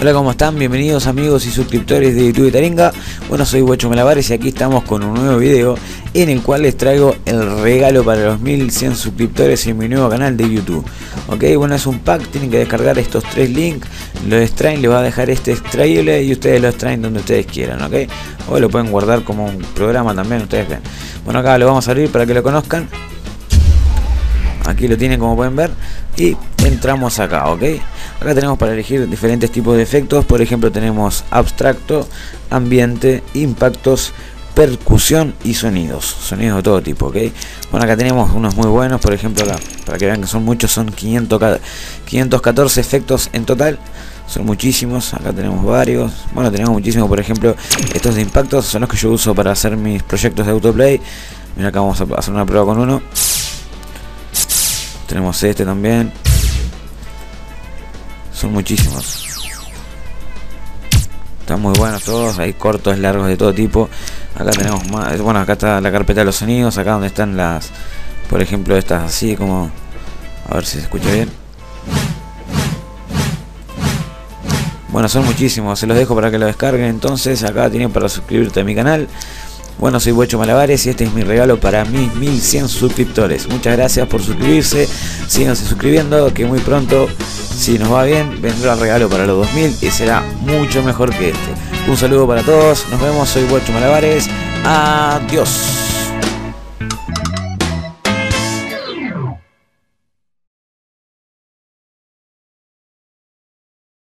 Hola, ¿cómo están? Bienvenidos amigos y suscriptores de YouTube de Taringa. Bueno, soy Guacho Malabares y aquí estamos con un nuevo video en el cual les traigo el regalo para los 1100 suscriptores en mi nuevo canal de YouTube. Ok, bueno, es un pack, tienen que descargar estos 3 links, lo extraen, les va a dejar este extraíble y ustedes lo extraen donde ustedes quieran, ok. O lo pueden guardar como un programa también, ustedes ven. Bueno, acá lo vamos a abrir para que lo conozcan. Aquí lo tienen, como pueden ver, y entramos acá, ok. Acá tenemos para elegir diferentes tipos de efectos. Por ejemplo, tenemos abstracto, ambiente, impactos, percusión y sonidos de todo tipo, ok. Bueno, acá tenemos unos muy buenos. Por ejemplo, acá, para que vean que son muchos, son 514 efectos en total. Son muchísimos. Acá tenemos varios. Bueno, tenemos muchísimos. Por ejemplo, estos de impactos son los que yo uso para hacer mis proyectos de autoplay. Mira, acá vamos a hacer una prueba con uno. Tenemos este también. Son muchísimos. Están muy buenos todos. Hay cortos, largos, de todo tipo. Acá tenemos más. Bueno, acá está la carpeta de los sonidos. Acá donde están las, por ejemplo, estas así como, a ver si se escucha bien. Bueno, son muchísimos. Se los dejo para que lo descarguen. Entonces acá tienen para suscribirte a mi canal. Bueno, soy Guacho Malabares y este es mi regalo para mis 1100 suscriptores. Muchas gracias por suscribirse. Síganse suscribiendo, que muy pronto, si nos va bien, vendrá el regalo para los 2000 y será mucho mejor que este. Un saludo para todos. Nos vemos. Soy Guacho Malabares. Adiós.